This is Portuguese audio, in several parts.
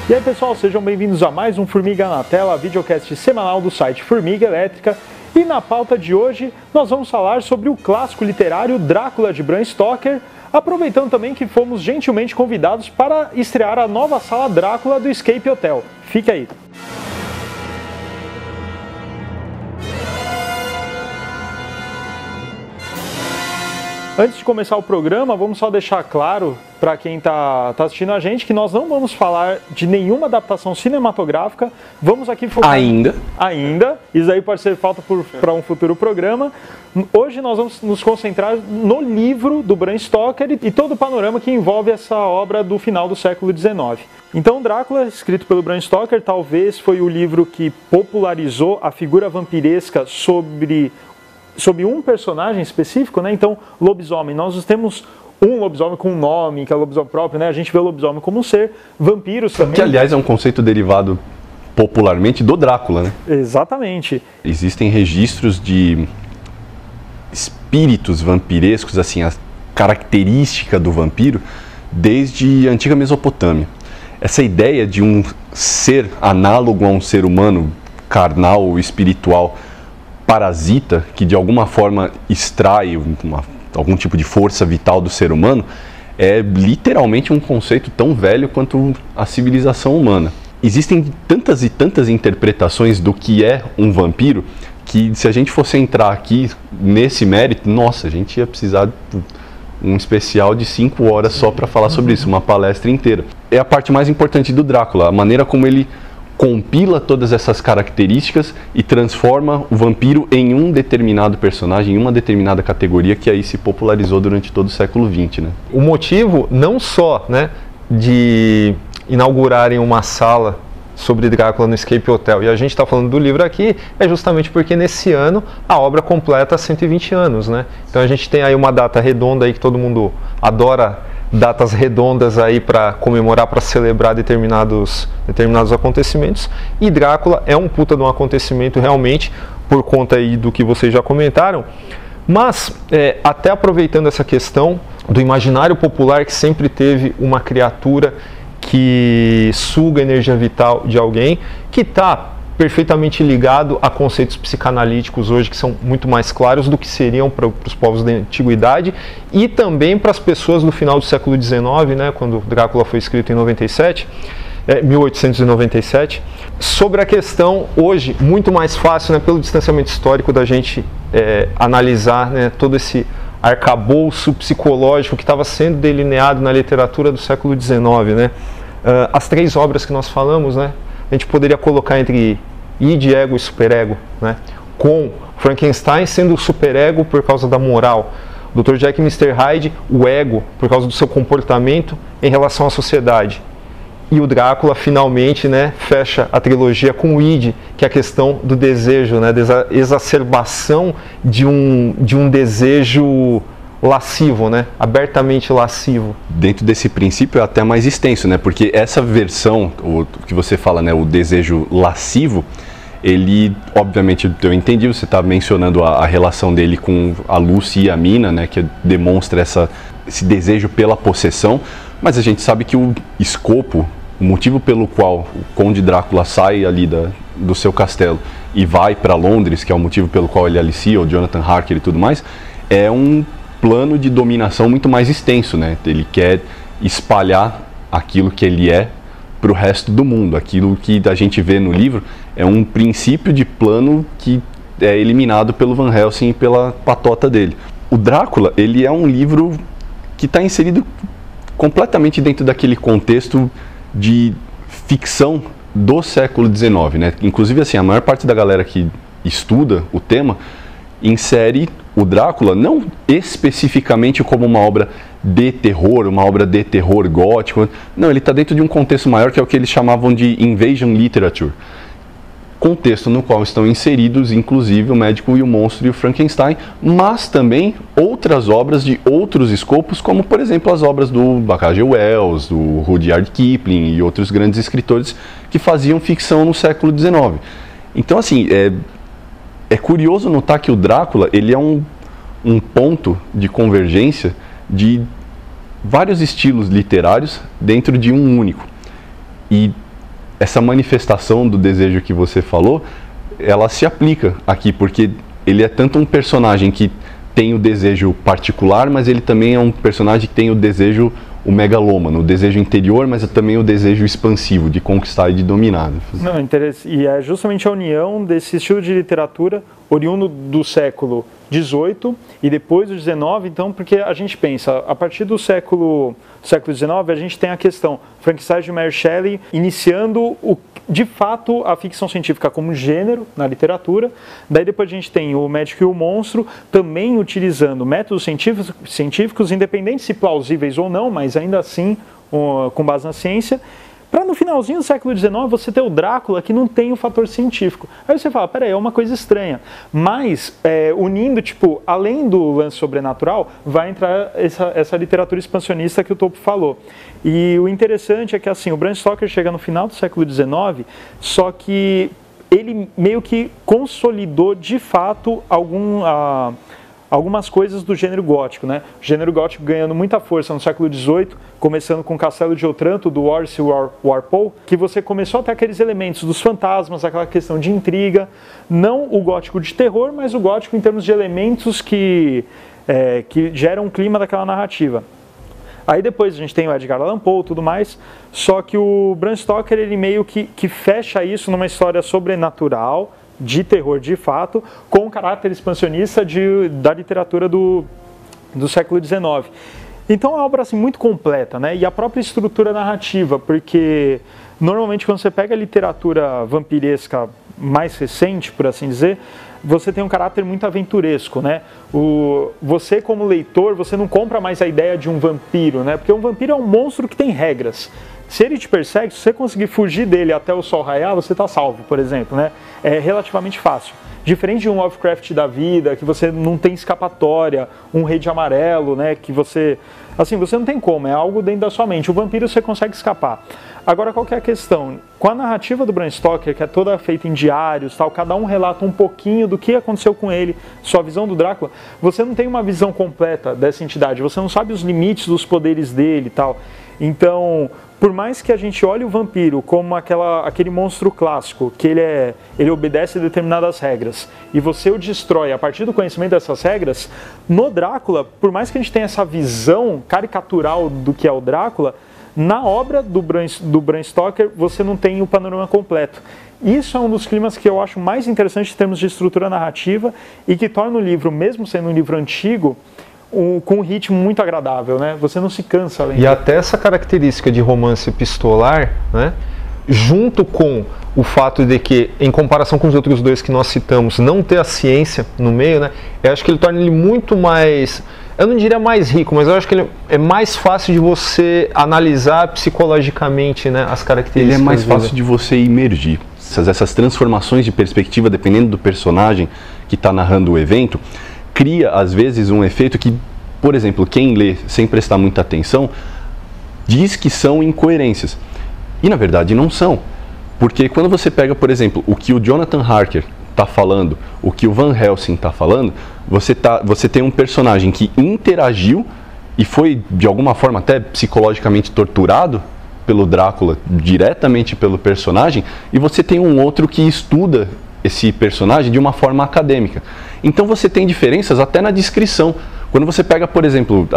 E aí pessoal, sejam bem-vindos a mais um Formiga na Tela, videocast semanal do site Formiga Elétrica. E na pauta de hoje nós vamos falar sobre o clássico literário Drácula de Bram Stoker, aproveitando também que fomos gentilmente convidados para estrear a nova sala Drácula do Escape Hotel. Fique aí! Antes de começar o programa, vamos só deixar claro para quem está assistindo a gente que nós não vamos falar de nenhuma adaptação cinematográfica. Vamos aqui focar... Ainda. Isso aí pode ser falta para um futuro programa. Hoje nós vamos nos concentrar no livro do Bram Stoker e todo o panorama que envolve essa obra do final do século XIX. Então, Drácula, escrito pelo Bram Stoker, talvez foi o livro que popularizou a figura vampiresca sob um personagem específico, né? Então, lobisomem, nós temos um lobisomem com um nome, que é o lobisomem próprio, né? A gente vê o lobisomem como um ser, vampiros também. Que, aliás, é um conceito derivado popularmente do Drácula, né? Exatamente. Existem registros de espíritos vampirescos, assim, a característica do vampiro, desde a antiga Mesopotâmia. Essa ideia de um ser análogo a um ser humano, carnal ou espiritual, parasita, que de alguma forma extrai algum tipo de força vital do ser humano, é literalmente um conceito tão velho quanto a civilização humana. Existem tantas e tantas interpretações do que é um vampiro, que se a gente fosse entrar aqui nesse mérito, nossa, a gente ia precisar de um especial de 5 horas só para falar sobre isso, uma palestra inteira. É a parte mais importante do Drácula, a maneira como ele compila todas essas características e transforma o vampiro em um determinado personagem, em uma determinada categoria que aí se popularizou durante todo o século XX, né? O motivo não só, né, de inaugurarem uma sala sobre Drácula no Escape Hotel, e a gente está falando do livro aqui, é justamente porque nesse ano a obra completa 120 anos, né? Então a gente tem aí uma data redonda aí que todo mundo adora, datas redondas aí para comemorar, para celebrar determinados acontecimentos, e Drácula é um puta de um acontecimento realmente, por conta aí do que vocês já comentaram, mas até aproveitando essa questão do imaginário popular que sempre teve uma criatura que suga a energia vital de alguém, que está perfeitamente ligado a conceitos psicanalíticos hoje que são muito mais claros do que seriam para os povos da antiguidade e também para as pessoas do final do século XIX, né, quando Drácula foi escrito em 1897, sobre a questão hoje muito mais fácil, né, pelo distanciamento histórico da gente analisar, né, todo esse arcabouço psicológico que estava sendo delineado na literatura do século XIX, né? As 3 obras que nós falamos, né, a gente poderia colocar entre id, ego e superego, né? Com Frankenstein sendo o superego por causa da moral, Dr. Jekyll e Mr. Hyde, o ego por causa do seu comportamento em relação à sociedade. E o Drácula finalmente, né, fecha a trilogia com o id, que é a questão do desejo, né, da exacerbação de um desejo lascivo, né, abertamente lascivo. Dentro desse princípio é até mais extenso, né, porque essa versão, o que você fala, né, o desejo lascivo, ele, obviamente, eu entendi, você está mencionando a relação dele com a Lucy e a Mina, né, que demonstra esse desejo pela possessão, mas a gente sabe que o escopo, o motivo pelo qual o Conde Drácula sai ali do seu castelo e vai para Londres, que é o motivo pelo qual ele alicia o Jonathan Harker e tudo mais, é um plano de dominação muito mais extenso, né? Ele quer espalhar aquilo que ele é para o resto do mundo. Aquilo que a gente vê no livro é um princípio de plano que é eliminado pelo Van Helsing e pela patota dele. O Drácula, ele é um livro que está inserido completamente dentro daquele contexto de ficção do século XIX, né? Inclusive, assim, a maior parte da galera que estuda o tema insere o Drácula não especificamente como uma obra de terror gótico. Não, ele está dentro de um contexto maior que é o que eles chamavam de invasion literature. Contexto no qual estão inseridos, inclusive, o Médico e o Monstro e o Frankenstein, mas também outras obras de outros escopos, como, por exemplo, as obras do H.G. Wells, do Rudyard Kipling e outros grandes escritores que faziam ficção no século XIX. Então, assim, é curioso notar que o Drácula, ele é um ponto de convergência de vários estilos literários dentro de um único. E essa manifestação do desejo que você falou, ela se aplica aqui, porque ele é tanto um personagem que tem o desejo particular, mas ele também é um personagem que tem o desejo, o megalômano, o desejo interior, mas também o desejo expansivo, de conquistar e de dominar. Não, e é justamente a união desse estilo de literatura oriundo do século XVIII e depois do XIX, então, porque a gente pensa, a partir do século XIX, a gente tem a questão Frankenstein de Mary Shelley iniciando de fato a ficção científica como gênero na literatura. Daí depois a gente tem o médico e o monstro também utilizando métodos científicos independentes se plausíveis ou não, mas ainda assim com base na ciência, para no finalzinho do século XIX você ter o Drácula que não tem o fator científico. Aí você fala, peraí, é uma coisa estranha. Mas, unindo, tipo, além do lance sobrenatural, vai entrar essa literatura expansionista que o Topo falou. E o interessante é que, assim, o Bram Stoker chega no final do século XIX, só que ele meio que consolidou, de fato, algumas coisas do gênero gótico, né? O gênero gótico ganhando muita força no século XVIII, começando com o Castelo de Otranto, do Horace Walpole, que você começou a ter aqueles elementos dos fantasmas, aquela questão de intriga, não o gótico de terror, mas o gótico em termos de elementos que geram um clima daquela narrativa. Aí depois a gente tem o Edgar Allan Poe e tudo mais, só que o Bram Stoker ele meio que fecha isso numa história sobrenatural, de terror de fato, com o caráter expansionista da literatura do século XIX. Então é uma obra assim, muito completa, né? E a própria estrutura narrativa, porque normalmente quando você pega a literatura vampiresca mais recente, por assim dizer, você tem um caráter muito aventuresco, né? Você como leitor, você não compra mais a ideia de um vampiro, né? Porque um vampiro é um monstro que tem regras. Se ele te persegue, se você conseguir fugir dele até o sol raiar, você está salvo, por exemplo, né? É relativamente fácil. Diferente de um Lovecraft da vida, que você não tem escapatória, um Rei de Amarelo, né? Que você... Assim, você não tem como, é algo dentro da sua mente. O vampiro você consegue escapar. Agora, qual que é a questão? Com a narrativa do Bram Stoker, que é toda feita em diários, tal, cada um relata um pouquinho do que aconteceu com ele, sua visão do Drácula, você não tem uma visão completa dessa entidade, você não sabe os limites dos poderes dele e tal. Então, por mais que a gente olhe o vampiro como aquele monstro clássico, que ele obedece a determinadas regras, e você o destrói a partir do conhecimento dessas regras, no Drácula, por mais que a gente tenha essa visão caricatural do que é o Drácula, na obra do Bram Stoker você não tem o panorama completo. Isso é um dos climas que eu acho mais interessante em termos de estrutura narrativa e que torna o livro, mesmo sendo um livro antigo, com um ritmo muito agradável, né? Você não se cansa lendo. E até essa característica de romance epistolar, né? Junto com o fato de que, em comparação com os outros dois que nós citamos, não ter a ciência no meio, né? Eu acho que ele torna ele muito mais... Eu não diria mais rico, mas eu acho que ele é mais fácil de você analisar psicologicamente, né, as características. Ele é mais fácil de você imergir. Essas transformações de perspectiva, dependendo do personagem que está narrando o evento, cria, às vezes, um efeito que, por exemplo, quem lê sem prestar muita atenção, diz que são incoerências. E, na verdade, não são. Porque quando você pega, por exemplo, o que o Jonathan Harker está falando, o que o Van Helsing está falando, você tem um personagem que interagiu e foi, de alguma forma, até psicologicamente torturado pelo Drácula, diretamente pelo personagem, e você tem um outro que estuda esse personagem de uma forma acadêmica. Então você tem diferenças até na descrição. Quando você pega, por exemplo,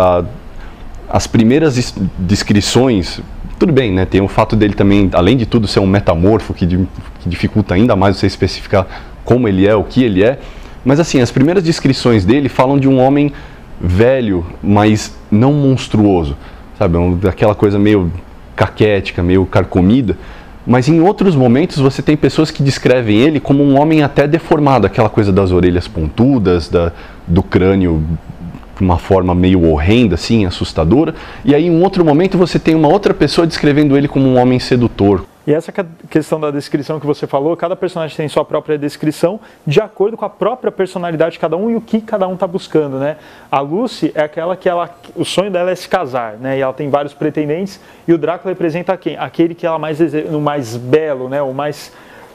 as primeiras descrições, tudo bem, né? Tem o fato dele também, além de tudo, ser um metamorfo, que dificulta ainda mais você especificar como ele é, o que ele é. Mas assim, as primeiras descrições dele falam de um homem velho, mas não monstruoso, sabe? Aquela coisa meio caquética, meio carcomida. Mas em outros momentos você tem pessoas que descrevem ele como um homem até deformado, aquela coisa das orelhas pontudas, do crânio de uma forma meio horrenda, assim, assustadora. E aí em um outro momento você tem uma outra pessoa descrevendo ele como um homem sedutor. E essa questão da descrição que você falou, cada personagem tem sua própria descrição de acordo com a própria personalidade de cada um e o que cada um está buscando, né? A Lucy é aquela que o sonho dela é se casar, né? E ela tem vários pretendentes, e o Drácula representa quem? Aquele que ela mais deseja, o mais belo, né? O mais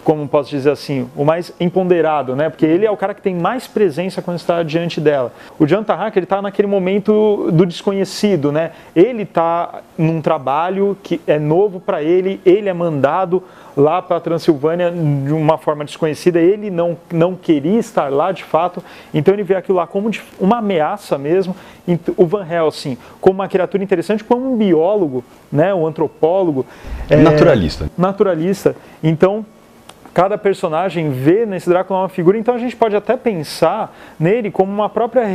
como posso dizer assim, o mais empoderado, né? Porque ele é o cara que tem mais presença quando está diante dela. O Jon Tahak, ele está naquele momento do desconhecido, né? Ele está num trabalho que é novo para ele é mandado lá para a Transilvânia de uma forma desconhecida, ele não queria estar lá de fato, então ele vê aquilo lá como uma ameaça mesmo. O Van Helsing como uma criatura interessante, como um biólogo, né, um antropólogo. Naturalista. Então, cada personagem vê nesse Drácula uma figura, então a gente pode até pensar nele como uma própria,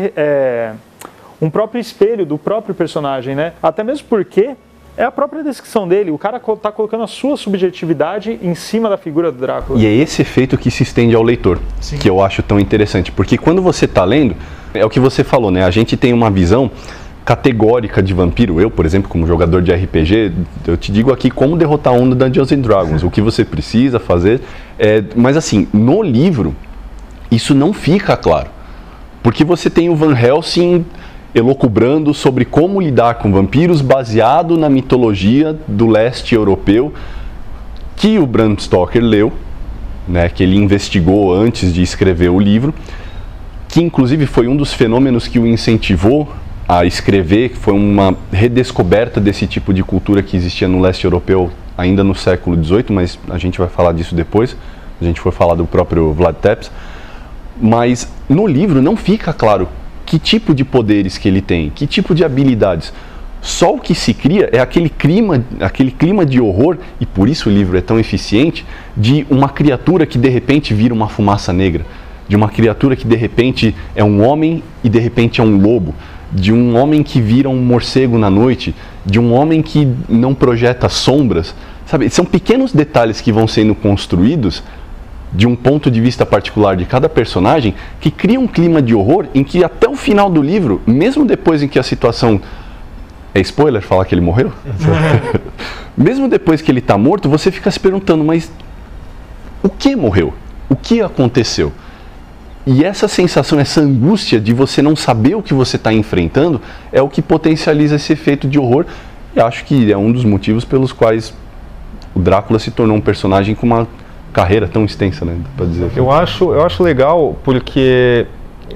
um próprio espelho do próprio personagem, né? Até mesmo porque é a própria descrição dele, o cara está colocando a sua subjetividade em cima da figura do Drácula. E é esse efeito que se estende ao leitor, sim, que eu acho tão interessante, porque quando você está lendo, é o que você falou, né? A gente tem uma visão categórica de vampiro. Eu, por exemplo, como jogador de RPG, eu te digo aqui como derrotar um no Dungeons & Dragons, o que você precisa fazer. Mas assim, no livro, isso não fica claro, porque você tem o Van Helsing elucubrando sobre como lidar com vampiros baseado na mitologia do leste europeu que o Bram Stoker leu, né, que ele investigou antes de escrever o livro, que inclusive foi um dos fenômenos que o incentivou a escrever, que foi uma redescoberta desse tipo de cultura que existia no leste europeu ainda no século XVIII, mas a gente vai falar disso depois, a gente for falar do próprio Vlad Tepes. Mas no livro não fica claro que tipo de poderes que ele tem, que tipo de habilidades. Só o que se cria é aquele clima de horror, e por isso o livro é tão eficiente, de uma criatura que de repente vira uma fumaça negra, de uma criatura que de repente é um homem e de repente é um lobo, de um homem que vira um morcego na noite, de um homem que não projeta sombras, sabe? São pequenos detalhes que vão sendo construídos de um ponto de vista particular de cada personagem, que cria um clima de horror em que até o final do livro, mesmo depois em que a situação... É spoiler falar que ele morreu? Mesmo depois que ele está morto, você fica se perguntando, mas o que morreu? O que aconteceu? E essa sensação, essa angústia de você não saber o que você está enfrentando é o que potencializa esse efeito de horror. E acho que é um dos motivos pelos quais o Drácula se tornou um personagem com uma carreira tão extensa, né? Pra dizer. Eu acho legal porque,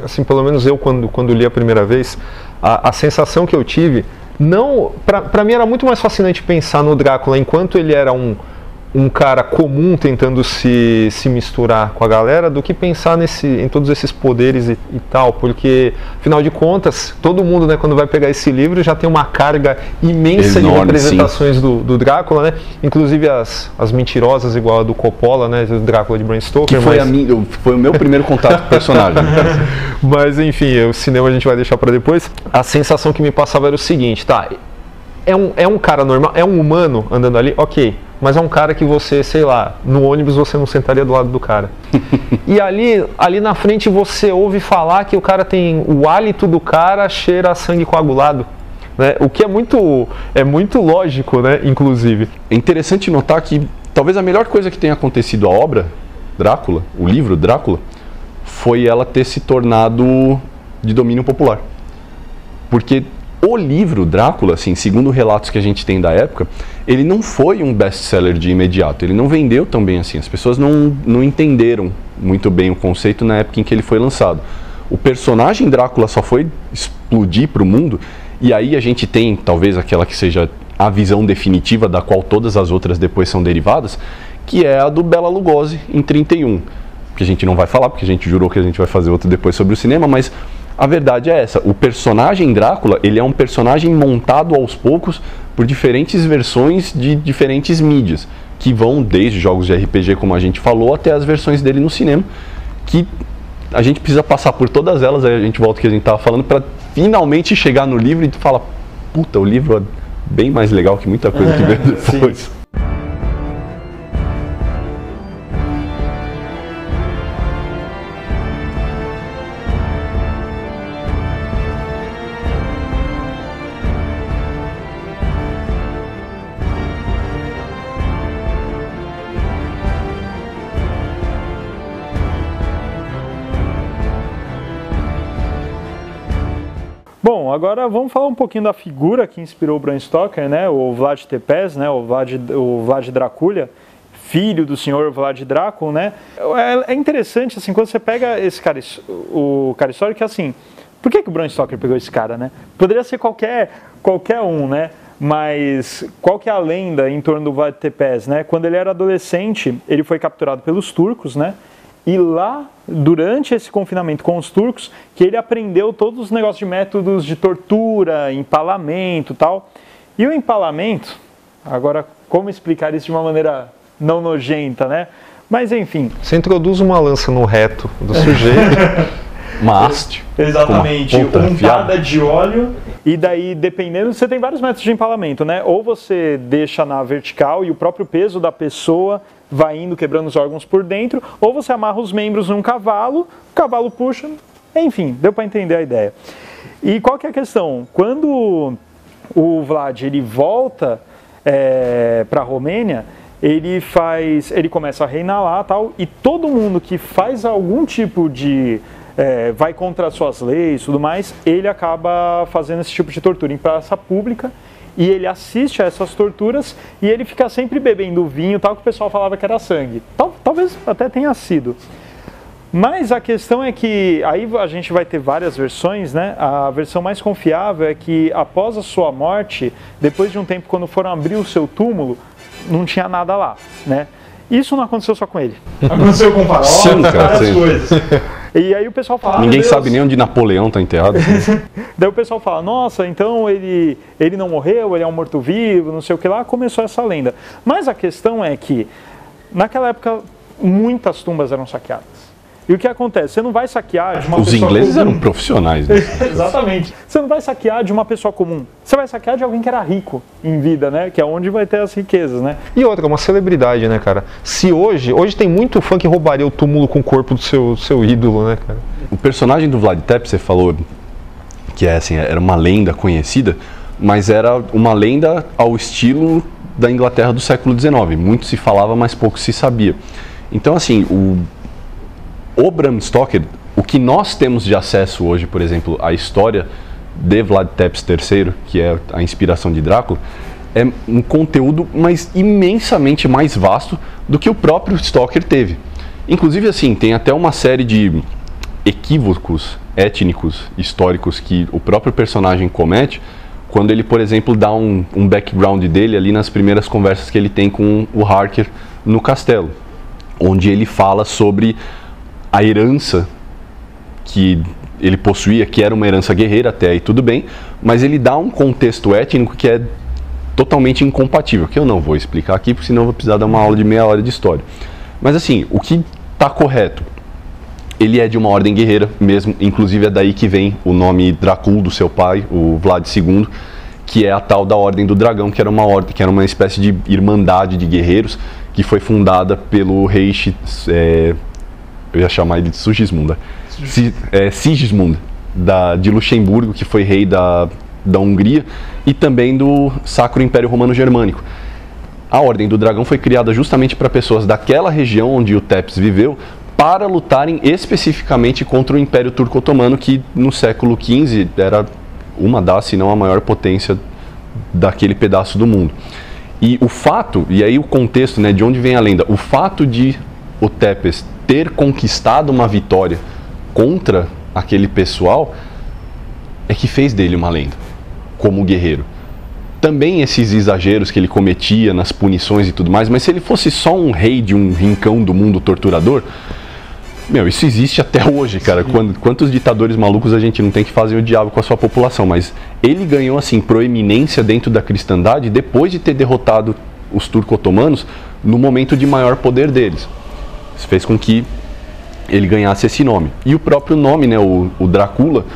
assim, pelo menos eu quando li a primeira vez, a sensação que eu tive, não, pra mim era muito mais fascinante pensar no Drácula enquanto ele era um cara comum tentando se misturar com a galera, do que pensar em todos esses poderes e tal, porque, afinal de contas, todo mundo, né, quando vai pegar esse livro, já tem uma carga imensa de representações do Drácula, né, inclusive as mentirosas, igual a do Coppola, né, do Drácula de Bram Stoker. Que foi o meu primeiro contato com o personagem. Mas, enfim, o cinema a gente vai deixar para depois. A sensação que me passava era o seguinte, tá, é um cara normal, é um humano andando ali, ok, mas é um cara que você, sei lá, no ônibus você não sentaria do lado do cara. E ali na frente você ouve falar que o cara tem o hálito do cara cheira a sangue coagulado, né? O que é muito lógico, né, inclusive. É interessante notar que talvez a melhor coisa que tenha acontecido à obra Drácula, o livro Drácula, foi ela ter se tornado de domínio popular. Porque o livro Drácula, assim, segundo relatos que a gente tem da época, ele não foi um best-seller de imediato, ele não vendeu tão bem assim, as pessoas não entenderam muito bem o conceito na época em que ele foi lançado. O personagem Drácula só foi explodir para o mundo, e aí a gente tem, talvez aquela que seja a visão definitiva, da qual todas as outras depois são derivadas, que é a do Bela Lugosi, em 31, que a gente não vai falar, porque a gente jurou que a gente vai fazer outra depois sobre o cinema, mas a verdade é essa, o personagem Drácula, ele é um personagem montado aos poucos por diferentes versões de diferentes mídias, que vão desde jogos de RPG, como a gente falou, até as versões dele no cinema, que a gente precisa passar por todas elas, aí a gente volta ao que a gente estava falando, para finalmente chegar no livro e falar, puta, o livro é bem mais legal que muita coisa que veio depois. Sim. Bom, agora vamos falar um pouquinho da figura que inspirou o Bram Stoker, né? O Vlad Tepes, né? O Vlad Dracula. filho do senhor Vlad Dracul, né? É interessante, assim, quando você pega esse cara, o cara histórico, que assim, por que o Bram Stoker pegou esse cara, né? Poderia ser qualquer um, né? Mas qual que é a lenda em torno do Vlad Tepes, né? Quando ele era adolescente, ele foi capturado pelos turcos, né? E lá, durante esse confinamento com os turcos, que ele aprendeu todos os negócios de métodos de tortura, empalamento e tal. E o empalamento, agora como explicar isso de uma maneira não nojenta, né? Mas enfim. Você introduz uma lança no reto do sujeito. Uma haste. Exatamente, untada de óleo, e daí, dependendo, você tem vários métodos de empalamento, né? Ou você deixa na vertical e o próprio peso da pessoa vai indo quebrando os órgãos por dentro, ou você amarra os membros num cavalo, o cavalo puxa, enfim, deu para entender a ideia. E qual que é a questão? Quando o Vlad ele volta para a Romênia, ele começa a reinar lá, tal, e todo mundo que faz algum tipo de vai contra as suas leis e tudo mais, ele acaba fazendo esse tipo de tortura em praça pública, e ele assiste a essas torturas e ele fica sempre bebendo vinho, tal, que o pessoal falava que era sangue. Talvez até tenha sido. Mas a questão é que, aí a gente vai ter várias versões, né? A versão mais confiável é que após a sua morte, depois de um tempo, quando foram abrir o seu túmulo, não tinha nada lá, né? Isso não aconteceu só com ele. Aconteceu com o Faraó, várias coisas. E aí o pessoal fala... Ninguém sabe nem onde Napoleão está enterrado. Daí o pessoal fala, nossa, então ele não morreu, ele é um morto-vivo, não sei o que lá, começou essa lenda. Mas a questão é que, naquela época, muitas tumbas eram saqueadas. E o que acontece? Você não vai saquear de uma pessoa comum. Os ingleses eram profissionais, né? Exatamente. Você não vai saquear de uma pessoa comum. Você vai saquear de alguém que era rico em vida, né? Que é onde vai ter as riquezas, né? E outra, uma celebridade, né, cara? Se hoje tem muito fã que roubaria o túmulo com o corpo do seu ídolo, né, cara? O personagem do Vlad Tepes, você falou que assim, era uma lenda conhecida, mas era uma lenda ao estilo da Inglaterra do século XIX. Muito se falava, mas pouco se sabia. Então, assim, o Bram Stoker, o que nós temos de acesso hoje, por exemplo, à história de Vlad Tepes III, que é a inspiração de Drácula, é um conteúdo imensamente mais vasto do que o próprio Stoker teve. Inclusive, assim, tem até uma série de equívocos étnicos, históricos, que o próprio personagem comete, quando ele, por exemplo, dá um background dele ali nas primeiras conversas que ele tem com o Harker no castelo, onde ele fala sobre a herança que ele possuía, que era uma herança guerreira até aí tudo bem, mas ele dá um contexto étnico que é totalmente incompatível, que eu não vou explicar aqui, porque senão eu vou precisar dar uma aula de meia hora de história. Mas assim, o que está correto, ele é de uma ordem guerreira mesmo, inclusive é daí que vem o nome Dracul do seu pai, o Vlad II, que é a tal da Ordem do Dragão, que era uma ordem, que era uma espécie de irmandade de guerreiros, que foi fundada pelo rei eu ia chamar ele de Sigismund, Sigismund de Luxemburgo, que foi rei da Hungria, e também do Sacro Império Romano Germânico. A Ordem do Dragão foi criada justamente para pessoas daquela região onde o Tepes viveu, para lutarem especificamente contra o Império Turco-Otomano, que no século XV era uma das, se não a maior potência daquele pedaço do mundo. E o fato, e aí o contexto, né, de onde vem a lenda, o fato de o Tepes ter conquistado uma vitória contra aquele pessoal é que fez dele uma lenda, como guerreiro. Também esses exageros que ele cometia nas punições e tudo mais, mas se ele fosse só um rei de um rincão do mundo torturador, isso existe até hoje, cara. Quantos ditadores malucos a gente não tem que fazer o diabo com a sua população, mas ele ganhou, assim, proeminência dentro da cristandade depois de ter derrotado os turco-otomanos no momento de maior poder deles. Isso fez com que ele ganhasse esse nome. E o próprio nome, né, o Drácula,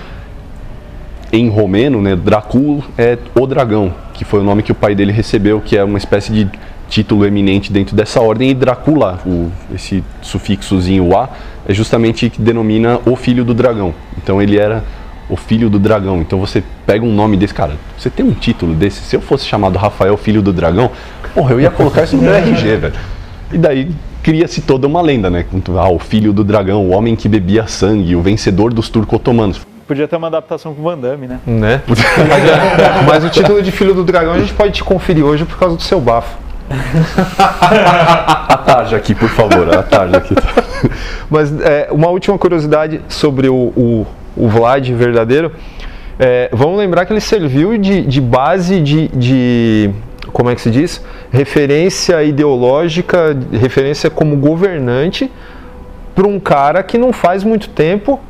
em romeno, né, Dracul é o dragão, que foi o nome que o pai dele recebeu, que é uma espécie de título eminente dentro dessa ordem, e Drácula, esse sufixozinho A, é justamente que denomina o filho do dragão. Então ele era o filho do dragão. Então você pega um nome desse, cara, você tem um título desse, se eu fosse chamado Rafael Filho do Dragão, porra, eu ia colocar isso no meu RG, velho. E daí cria-se toda uma lenda, né? O filho do dragão, o homem que bebia sangue, o vencedor dos turco-otomanos. Podia ter uma adaptação com o Van Damme, né? Mas o título de Filho do Dragão a gente pode te conferir hoje por causa do seu bafo. A tarja aqui, por favor, a tarja aqui. Mas uma última curiosidade sobre o Vlad verdadeiro. Vamos lembrar que ele serviu de base de como é que se diz? Referência ideológica, referência como governante para um cara que não faz muito tempo,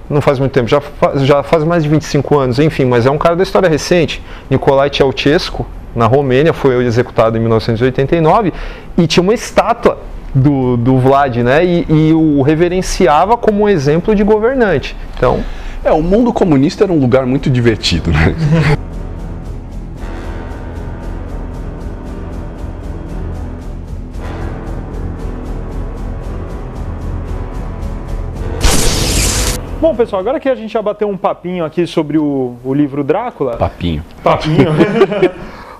já faz mais de 25 anos, enfim, mas é um cara da história recente. Nicolae Ceausescu, na Romênia, foi executado em 1989 e tinha uma estátua do Vlad, né? E o reverenciava como um exemplo de governante. Então, o mundo comunista era um lugar muito divertido, né? Bom, pessoal, agora que a gente já bateu um papinho aqui sobre o livro Drácula... Papinho.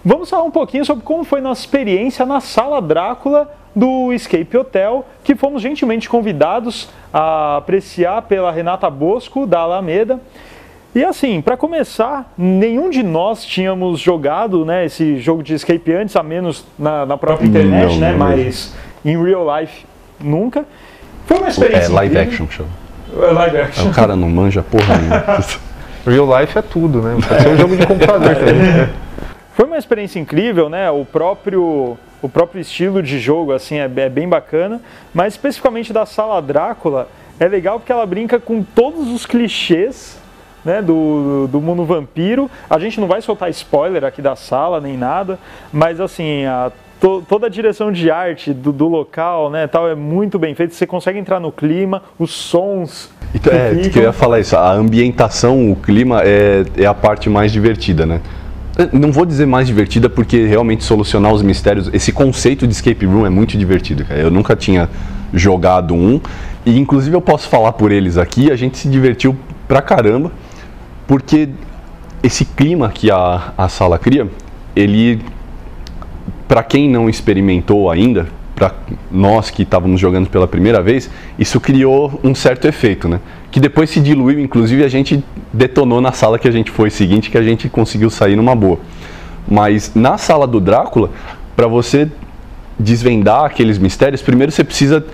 Vamos falar um pouquinho sobre como foi nossa experiência na Sala Drácula do Escape Hotel, que fomos gentilmente convidados a apreciar pela Renata Bosco, da Alameda. E assim, para começar, nenhum de nós tínhamos jogado, né, esse jogo de escape antes, a menos na própria internet, né, mas em real life nunca. Foi uma experiência live incrível. action show. Live action. O cara não manja porra nenhuma. Real life é tudo, né? Pode ser um jogo de computador também. Foi uma experiência incrível, né? O próprio estilo de jogo assim é bem bacana, mas especificamente da Sala Drácula é legal porque ela brinca com todos os clichês, né, do mundo vampiro. A gente não vai soltar spoiler aqui da sala nem nada, mas assim toda a direção de arte do local, né, tal, é muito bem feito. Você consegue entrar no clima, os sons. Então, que eu ia falar isso. A ambientação, o clima é a parte mais divertida, né? Não vou dizer mais divertida porque realmente solucionar os mistérios, esse conceito de escape room é muito divertido, cara. Eu nunca tinha jogado um e inclusive eu posso falar por eles aqui, a gente se divertiu pra caramba, porque esse clima que a sala cria, ele, pra quem não experimentou ainda, para nós que estávamos jogando pela primeira vez, isso criou um certo efeito, né? Que depois se diluiu, inclusive a gente detonou na sala que a gente foi seguinte, que a gente conseguiu sair numa boa. Mas na sala do Drácula, para você desvendar aqueles mistérios, primeiro você precisa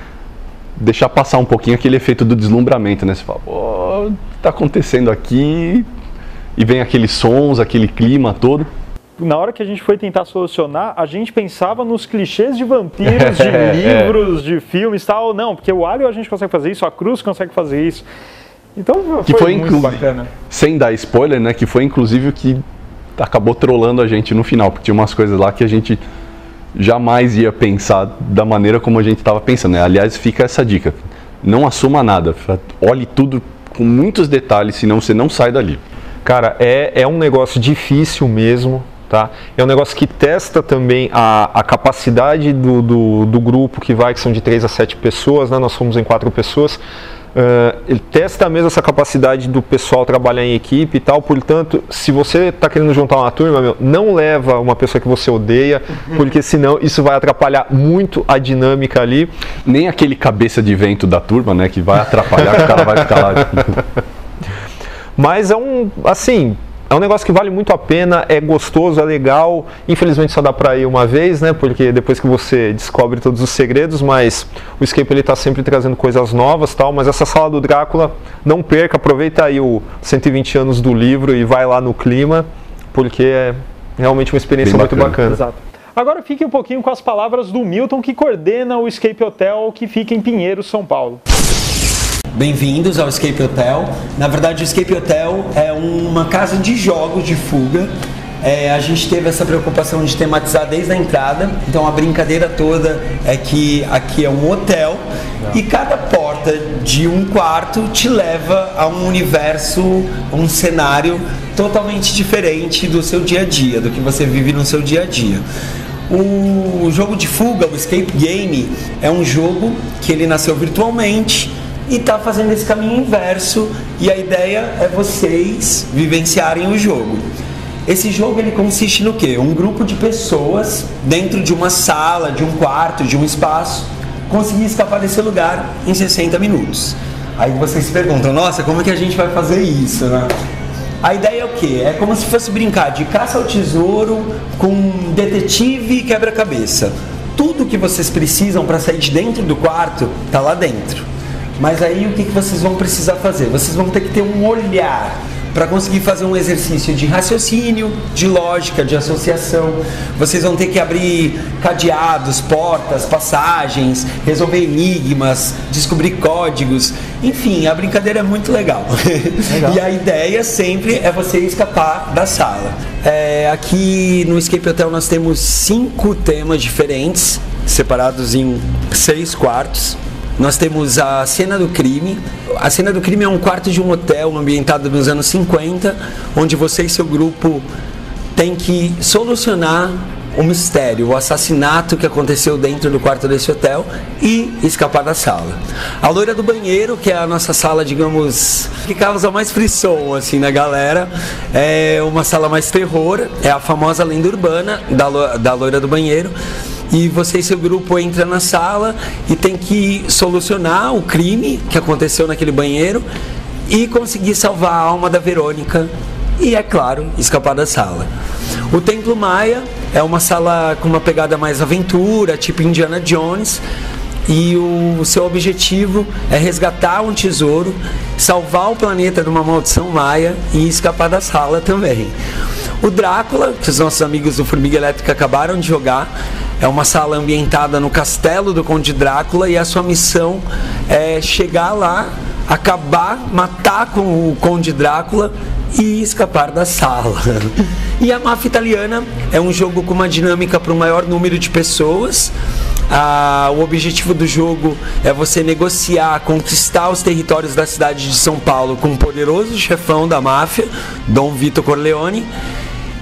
deixar passar um pouquinho aquele efeito do deslumbramento, né? Você fala, o que está acontecendo aqui? E vem aqueles sons, aquele clima todo. Na hora que a gente foi tentar solucionar, a gente pensava nos clichês de vampiros, de livros, de filmes e tal. Não, porque o Alho a gente consegue fazer isso, a Cruz consegue fazer isso. Então foi muito bacana. Sem dar spoiler, né? Que foi inclusive o que acabou trollando a gente no final. Porque tinha umas coisas lá que a gente jamais ia pensar da maneira como a gente estava pensando, né? Aliás, fica essa dica. Não assuma nada. Olhe tudo com muitos detalhes, senão você não sai dali. Cara, é um negócio difícil mesmo. Tá? É um negócio que testa também a capacidade do grupo que são de 3 a 7 pessoas, né? Nós fomos em 4 pessoas. Ele testa mesmo essa capacidade do pessoal trabalhar em equipe e tal. Portanto, se você está querendo juntar uma turma, não leva uma pessoa que você odeia, porque senão isso vai atrapalhar muito a dinâmica ali. Nem aquele cabeça de vento da turma, né? Que vai atrapalhar, que o cara vai ficar lá. Mas é um negócio que vale muito a pena, é gostoso, é legal. Infelizmente só dá pra ir uma vez, né? Porque depois que você descobre todos os segredos, mas o Escape ele tá sempre trazendo coisas novas, tal. Mas essa Sala do Drácula, não perca, aproveita aí o 120 anos do livro e vai lá no clima, porque é realmente uma experiência muito bacana. Exato. Agora fique um pouquinho com as palavras do Milton, que coordena o Escape Hotel, que fica em Pinheiros, São Paulo. Bem-vindos ao Escape Hotel. Na verdade, o Escape Hotel é uma casa de jogos de fuga. A gente teve essa preocupação de tematizar desde a entrada. Então a brincadeira toda é que aqui é um hotel e cada porta de um quarto te leva a um universo, um cenário totalmente diferente do seu dia a dia, do que você vive no seu dia a dia. O jogo de fuga, o Escape Game, é um jogo que ele nasceu virtualmente e está fazendo esse caminho inverso, e a ideia é vocês vivenciarem o jogo. Esse jogo ele consiste no quê? Um grupo de pessoas dentro de uma sala, de um quarto, de um espaço, conseguir escapar desse lugar em 60 minutos. Aí vocês se perguntam, nossa, como é que a gente vai fazer isso, né? A ideia é o quê? É como se fosse brincar de caça ao tesouro com detetive e quebra-cabeça. tudo que vocês precisam para sair de dentro do quarto está lá dentro. Mas aí o que vocês vão precisar fazer? Vocês vão ter que ter um olhar para conseguir fazer um exercício de raciocínio, de lógica, de associação. Vocês vão ter que abrir cadeados, portas, passagens, resolver enigmas, descobrir códigos. Enfim, a brincadeira é muito legal. E a ideia sempre é você escapar da sala. Aqui no Escape Hotel nós temos 5 temas diferentes, separados em 6 quartos. Nós temos a cena do crime. A cena do crime é um quarto de um hotel ambientado nos anos 50, onde você e seu grupo têm que solucionar o mistério, o assassinato que aconteceu dentro do quarto desse hotel e escapar da sala. A loira do banheiro, que é a nossa sala, digamos, que causa mais frisson assim na galera, é uma sala mais terror, é a famosa lenda urbana da loira do banheiro. E você e seu grupo entram na sala e tem que solucionar o crime que aconteceu naquele banheiro e conseguir salvar a alma da Verônica e, é claro, escapar da sala. O Templo Maia é uma sala com uma pegada mais aventura, tipo Indiana Jones, e o seu objetivo é resgatar um tesouro, salvar o planeta de uma maldição maia e escapar da sala também. O Drácula, que os nossos amigos do Formiga Elétrica acabaram de jogar, é uma sala ambientada no castelo do Conde Drácula e a sua missão é chegar lá, acabar, matar com o Conde Drácula e escapar da sala. E a Máfia Italiana é um jogo com uma dinâmica para o maior número de pessoas. O objetivo do jogo é você negociar, conquistar os territórios da cidade de São Paulo com um poderoso chefão da máfia, Dom Vito Corleone,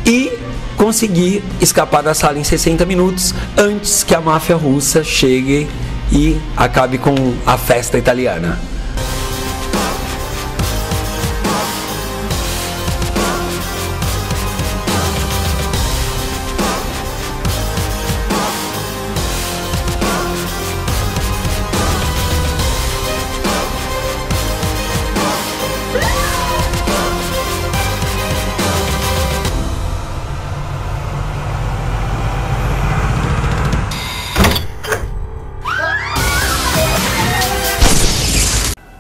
e conseguir escapar da sala em 60 minutos antes que a máfia russa chegue e acabe com a festa italiana.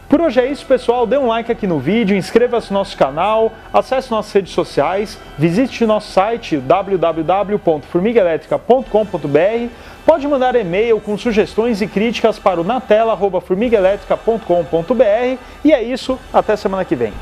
Por hoje é isso, pessoal. Dê um like aqui no vídeo, inscreva-se no nosso canal, acesse nossas redes sociais, visite nosso site www.formigaelétrica.com.br. Pode mandar e-mail com sugestões e críticas para o natela@formigaelétrica.com.br. E é isso, até semana que vem.